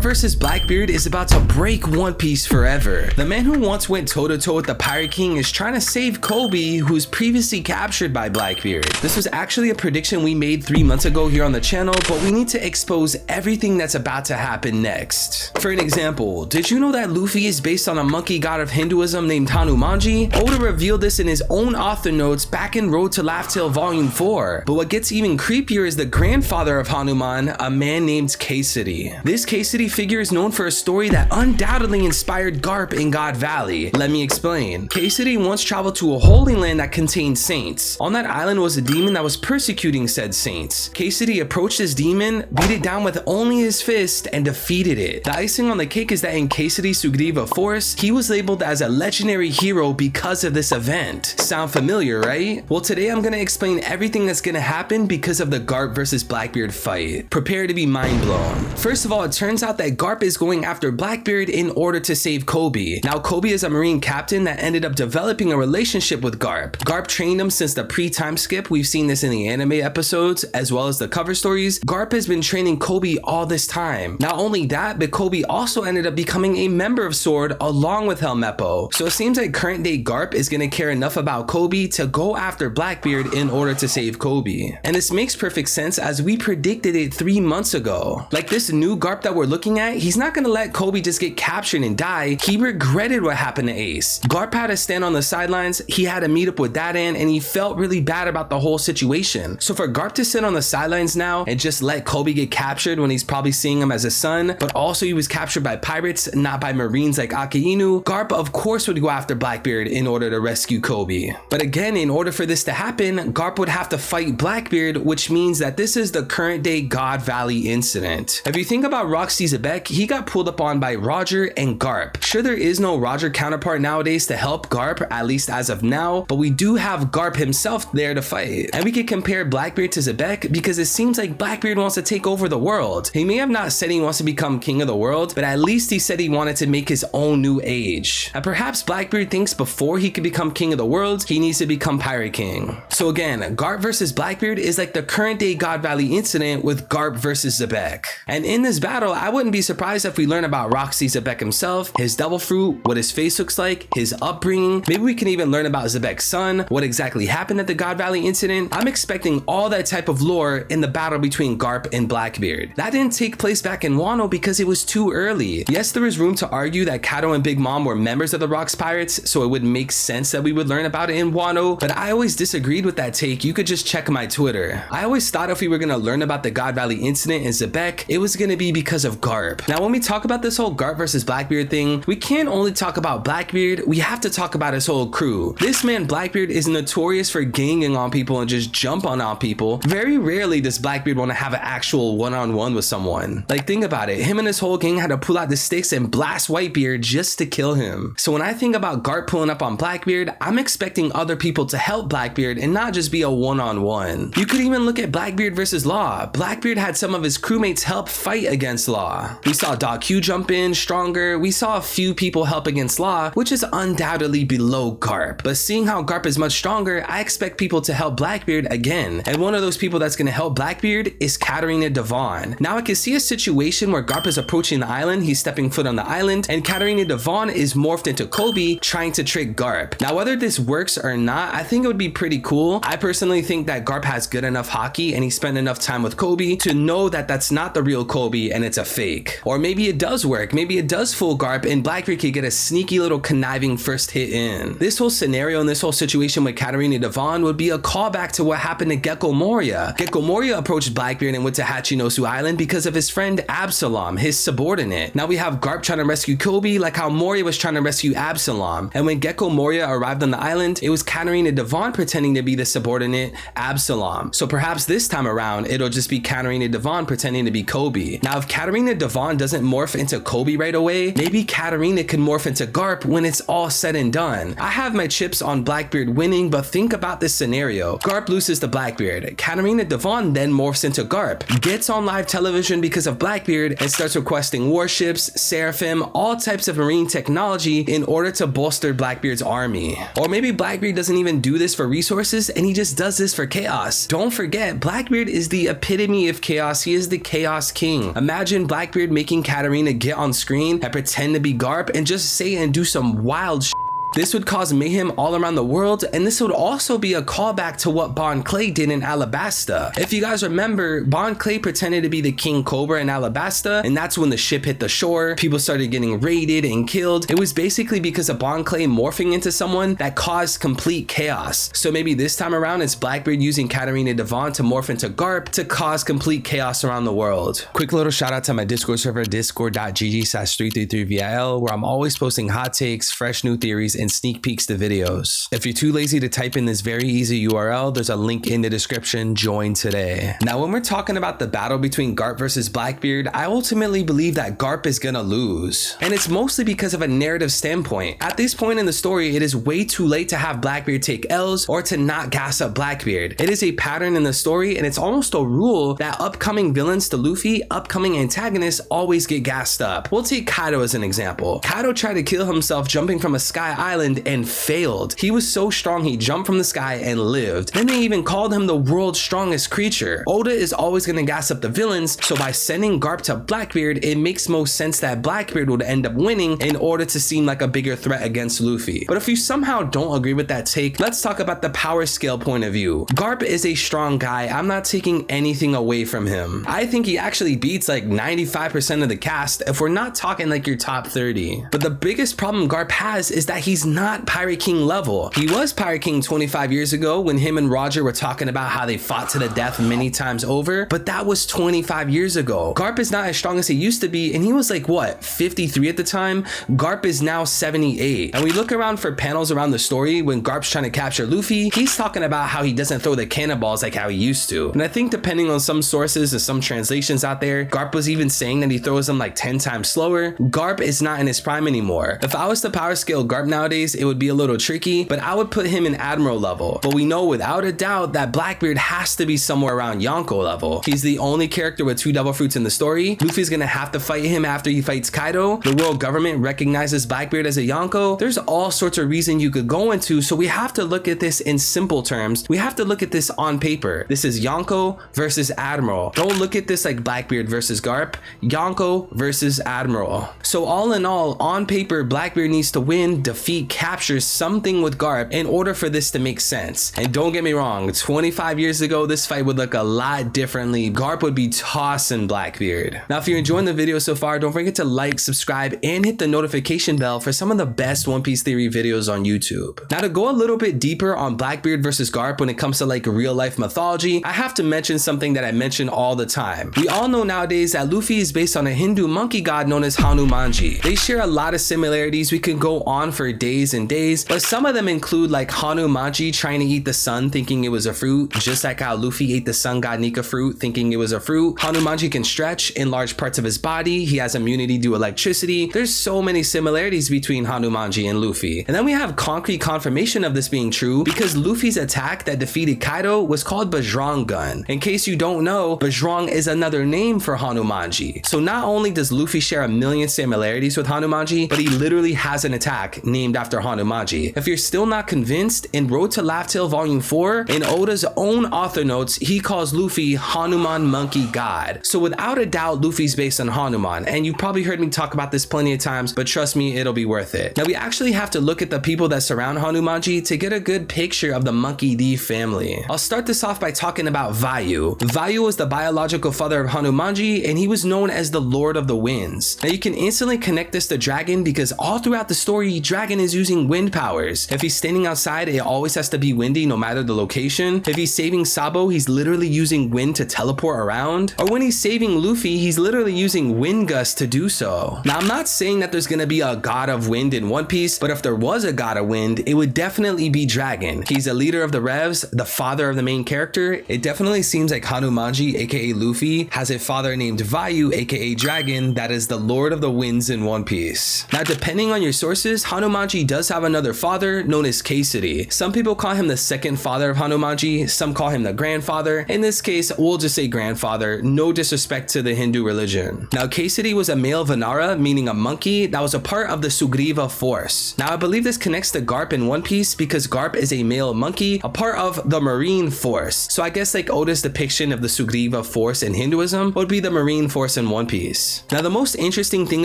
Garp versus Blackbeard is about to break One Piece forever. The man who once went toe-to-toe with the Pirate King is trying to save Kobe, who was previously captured by Blackbeard. This was actually a prediction we made 3 months ago here on the channel, but we need to expose everything that's about to happen next. For an example, did you know that Luffy is based on a monkey god of Hinduism named Hanumanji? Oda revealed this in his own author notes back in Road to Laugh Tale Volume 4. But what gets even creepier is the grandfather of Hanuman, a man named K-City. This K-City figure is known for a story that undoubtedly inspired Garp in God Valley. Let me explain. K-City once traveled to a holy land that contained saints. On that island was a demon that was persecuting said saints. K-City approached this demon, beat it down with only his fist, and defeated it. The icing on the cake is that in K-City Sugriva Force, he was labeled as a legendary hero because of this event. Sound familiar, right? Well, today I'm gonna explain everything that's gonna happen because of the Garp versus Blackbeard fight. Prepare to be mind blown. First of all, it turns out that Garp is going after Blackbeard in order to save Kobe. Now, Kobe is a marine captain that ended up developing a relationship with Garp. Garp trained him since the pre-time skip. We've seen this in the anime episodes as well as the cover stories. Garp has been training Kobe all this time. Not only that, but Kobe also ended up becoming a member of Sword along with Helmeppo. So it seems like current day Garp is gonna care enough about Kobe to go after Blackbeard in order to save Kobe. And this makes perfect sense as we predicted it 3 months ago. Like this new Garp that we're looking at, he's not gonna let Kobe just get captured and die. He regretted what happened to Ace. Garp had to stand on the sidelines, he had to meet up with Dadan, and he felt really bad about the whole situation. So for Garp to sit on the sidelines now and just let Kobe get captured when he's probably seeing him as a son, but also he was captured by pirates, not by marines like Akainu, Garp of course would go after Blackbeard in order to rescue Kobe. But again, in order for this to happen, Garp would have to fight Blackbeard, which means that this is the current day God Valley incident. If you think about Roxy Zebek, he got pulled up on by Roger and Garp. Sure, there is no Roger counterpart nowadays to help Garp, at least as of now, but we do have Garp himself there to fight. And we can compare Blackbeard to Zebek because it seems like Blackbeard wants to take over the world. He may have not said he wants to become king of the world, but at least he said he wanted to make his own new age. And perhaps Blackbeard thinks before he could become king of the world, he needs to become Pirate King. So again, Garp versus Blackbeard is like the current day God Valley incident with Garp versus Zebek. And in this battle, I wouldn't be surprised if we learn about Roxy Zebek himself, his devil fruit, what his face looks like, his upbringing. Maybe we can even learn about Zebek's son, what exactly happened at the God Valley incident. I'm expecting all that type of lore in the battle between Garp and Blackbeard. That didn't take place back in Wano because it was too early. Yes, there is room to argue that Kato and Big Mom were members of the Rocks Pirates, so it would make sense that we would learn about it in Wano, but I always disagreed with that take. You could just check my Twitter. I always thought if we were gonna learn about the God Valley incident in Zebek, it was gonna be because of Garp. Now, when we talk about this whole Garp versus Blackbeard thing, we can't only talk about Blackbeard, we have to talk about his whole crew. This man Blackbeard is notorious for ganging on people and just jump on people. Very rarely does Blackbeard want to have an actual one-on-one with someone. Like, think about it. Him and his whole gang had to pull out the sticks and blast Whitebeard just to kill him. So when I think about Garp pulling up on Blackbeard, I'm expecting other people to help Blackbeard and not just be a one-on-one. You could even look at Blackbeard versus Law. Blackbeard had some of his crewmates help fight against Law. We saw Doc Q jump in stronger. We saw a few people help against Law, which is undoubtedly below Garp. But seeing how Garp is much stronger, I expect people to help Blackbeard again. And one of those people that's going to help Blackbeard is Katarina Devon. Now I can see a situation where Garp is approaching the island, he's stepping foot on the island, and Katarina Devon is morphed into Kobe trying to trick Garp. Now whether this works or not, I think it would be pretty cool. I personally think that Garp has good enough hockey and he spent enough time with Kobe to know that that's not the real Kobe and it's a fake. Or maybe it does work, maybe it does fool Garp and Blackbeard could get a sneaky little conniving first hit in. This whole scenario and this whole situation with Katarina Devon would be a callback to what happened to Gecko Moria. Gecko Moria approached Blackbeard and went to Hachinosu Island because of his friend Absalom, his subordinate. Now we have Garp trying to rescue Kobe like how Moria was trying to rescue Absalom. And when Gecko Moria arrived on the island, it was Katarina Devon pretending to be the subordinate Absalom. So perhaps this time around, it'll just be Katarina Devon pretending to be Kobe. Now if Katarina Devon doesn't morph into Kobe right away, maybe Katarina can morph into Garp when it's all said and done. I have my chips on Blackbeard winning, but think about this scenario. Garp loses to Blackbeard. Katarina Devon then morphs into Garp, gets on live television because of Blackbeard, and starts requesting warships, seraphim, all types of marine technology in order to bolster Blackbeard's army. Or maybe Blackbeard doesn't even do this for resources and he just does this for chaos. Don't forget, Blackbeard is the epitome of chaos. He is the chaos king. Imagine Blackbeard Blackbeard making Katarina get on screen and pretend to be Garp and just say and do some wild shit. This would cause mayhem all around the world, and this would also be a callback to what Bon Clay did in Alabasta. If you guys remember, Bon Clay pretended to be the King Cobra in Alabasta, and that's when the ship hit the shore, people started getting raided and killed. It was basically because of Bon Clay morphing into someone that caused complete chaos. So maybe this time around it's Blackbeard using Katarina Devon to morph into Garp to cause complete chaos around the world. Quick little shout out to my Discord server, discord.gg/333VIL, where I'm always posting hot takes, fresh new theories, and sneak peeks to videos. If you're too lazy to type in this very easy URL, there's a link in the description. Join today. Now, when we're talking about the battle between Garp versus Blackbeard, I ultimately believe that Garp is gonna lose. And it's mostly because of a narrative standpoint. At this point in the story, it is way too late to have Blackbeard take L's or to not gas up Blackbeard. It is a pattern in the story, and it's almost a rule that upcoming villains to Luffy, upcoming antagonists always get gassed up. We'll take Kaido as an example. Kaido tried to kill himself jumping from a sky island and failed. He was so strong he jumped from the sky and lived. Then they even called him the world's strongest creature. Oda is always going to gas up the villains, so by sending Garp to Blackbeard, it makes most sense that Blackbeard would end up winning in order to seem like a bigger threat against Luffy. But if you somehow don't agree with that take, let's talk about the power scale point of view. Garp is a strong guy. I'm not taking anything away from him. I think he actually beats like 95% of the cast if we're not talking like your top 30. But the biggest problem Garp has is that he's not Pirate King level. He was Pirate King 25 years ago when him and Roger were talking about how they fought to the death many times over, but that was 25 years ago. Garp is not as strong as he used to be, and he was like, what, 53 at the time? Garp is now 78. And we look around for panels around the story when Garp's trying to capture Luffy, he's talking about how he doesn't throw the cannonballs like how he used to. And I think depending on some sources and some translations out there, Garp was even saying that he throws them like 10 times slower. Garp is not in his prime anymore. If I was to power scale Garp nowadays, it would be a little tricky, but I would put him in Admiral level. But we know without a doubt that Blackbeard has to be somewhere around Yonko level. He's the only character with 2 devil fruits in the story. Luffy's gonna have to fight him after he fights Kaido. The world government recognizes Blackbeard as a Yonko. There's all sorts of reasons you could go into, so we have to look at this in simple terms. We have to look at this on paper. This is Yonko versus Admiral. Don't look at this like Blackbeard versus Garp. Yonko versus Admiral. So all in all, on paper, Blackbeard needs to win, defeat, capture something with Garp in order for this to make sense. And don't get me wrong, 25 years ago, this fight would look a lot differently. Garp would be tossing Blackbeard. Now, if you're enjoying the video so far, don't forget to like, subscribe, and hit the notification bell for some of the best One Piece theory videos on YouTube. Now, to go a little bit deeper on Blackbeard versus Garp when it comes to like real life mythology, I have to mention something that I mention all the time. We all know nowadays that Luffy is based on a Hindu monkey god known as Hanumanji. They share a lot of similarities. We can go on for days and days, but some of them include like Hanumanji trying to eat the sun thinking it was a fruit, just like how Luffy ate the sun god Nika fruit thinking it was a fruit. Hanumanji can stretch in large parts of his body. He has immunity to electricity. There's so many similarities between Hanumanji and Luffy. And then we have concrete confirmation of this being true because Luffy's attack that defeated Kaido was called Bajrang Gun. In case you don't know, Bajrang is another name for Hanumanji. So not only does Luffy share a million similarities with Hanumanji, but he literally has an attack named after Hanumanji. If you're still not convinced, in Road to Laugh Tale Volume 4, in Oda's own author notes, he calls Luffy Hanuman Monkey God. So without a doubt, Luffy's based on Hanuman, and you probably heard me talk about this plenty of times, but trust me, it'll be worth it. Now we actually have to look at the people that surround Hanumanji to get a good picture of the Monkey D family. I'll start this off by talking about Vayu. Vayu was the biological father of Hanumanji, and he was known as the Lord of the Winds. Now you can instantly connect this to Dragon because all throughout the story, Dragon is using wind powers. If he's standing outside, it always has to be windy no matter the location. If he's saving Sabo, he's literally using wind to teleport around. Or when he's saving Luffy, he's literally using wind gusts to do so. Now I'm not saying that there's gonna be a god of wind in One Piece, but if there was a god of wind, it would definitely be Dragon. He's a leader of the Revs, the father of the main character. It definitely seems like Hanumanji, aka Luffy, has a father named Vayu, aka Dragon, that is the Lord of the Winds in One Piece. Now depending on your sources, Hanumanji Hanumanji does have another father known as Kesari. Some people call him the second father of Hanumanji, some call him the grandfather. In this case, we'll just say grandfather, no disrespect to the Hindu religion. Now, Kesari was a male Vanara, meaning a monkey, that was a part of the Sugriva force. Now, I believe this connects to Garp in One Piece because Garp is a male monkey, a part of the Marine force. So I guess like Oda's depiction of the Sugriva force in Hinduism would be the Marine force in One Piece. Now, the most interesting thing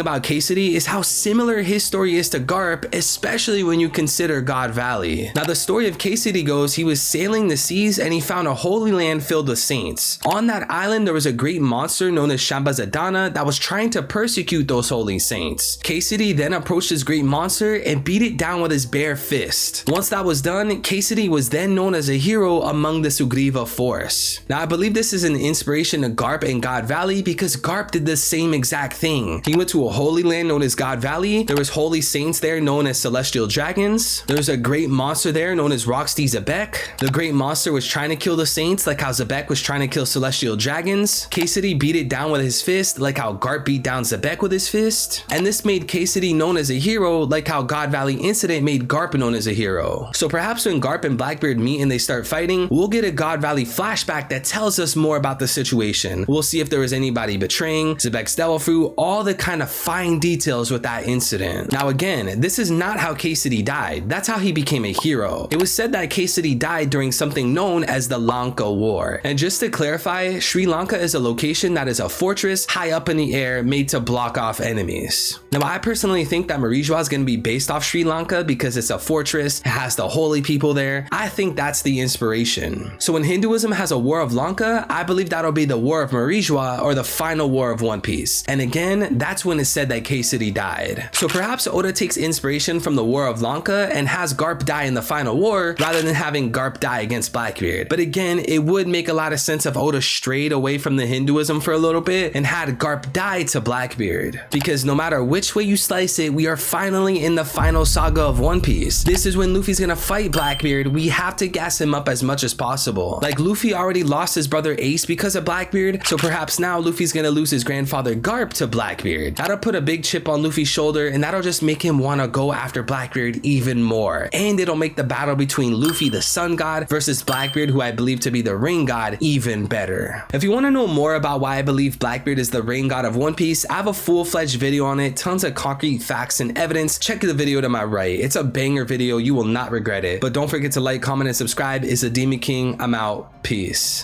about Kesari is how similar his story is to Garp, especially when you consider God Valley. Now, the story of Kesari goes he was sailing the seas and he found a holy land filled with saints. On that island, there was a great monster known as Shambhazadana that was trying to persecute those holy saints. Kesari then approached this great monster and beat it down with his bare fist. Once that was done, Kesari was then known as a hero among the Sugriva force. Now, I believe this is an inspiration to Garp and God Valley because Garp did the same exact thing. He went to a holy land known as God Valley. There was holy saints there known as celestial dragons. There's a great monster there known as Roxty Zebek. The great monster was trying to kill the saints like how Zebek was trying to kill celestial dragons. Kesari beat it down with his fist like how Garp beat down Zebek with his fist. And this made Kesari known as a hero like how God Valley incident made Garp known as a hero. So perhaps when Garp and Blackbeard meet and they start fighting, we'll get a God Valley flashback that tells us more about the situation. We'll see if there was anybody betraying Zebek's devil fruit, all the kind of fine details with that incident. Now again, this is not how Kesari died. That's how he became a hero. It was said that Kesari died during something known as the Lanka War. And just to clarify, Sri Lanka is a location that is a fortress high up in the air made to block off enemies. Now, I personally think that Marijwa is going to be based off Sri Lanka because it's a fortress, it has the holy people there. I think that's the inspiration. So when Hinduism has a war of Lanka, I believe that'll be the war of Marijwa or the final war of One Piece. And again, that's when it's said that Kesari died. So perhaps Oda takes inspiration from the war of Lanka and has Garp die in the final war rather than having Garp die against Blackbeard. But again, it would make a lot of sense if Oda strayed away from the Hinduism for a little bit and had Garp die to Blackbeard. Because no matter which way you slice it, we are finally in the final saga of One Piece. This is when Luffy's gonna fight Blackbeard. We have to gas him up as much as possible. Like, Luffy already lost his brother Ace because of Blackbeard, so perhaps now Luffy's gonna lose his grandfather Garp to Blackbeard. That'll put a big chip on Luffy's shoulder and that'll just make him want to go after Blackbeard even more. And it'll make the battle between Luffy the Sun God versus Blackbeard, who I believe to be the Rain God, even better. If you want to know more about why I believe Blackbeard is the Rain God of One Piece, I have a full-fledged video on it, tons of concrete facts and evidence. Check the video to my right. It's a banger video, you will not regret it. But don't forget to like, comment, and subscribe. It's the Demon King. I'm out. Peace.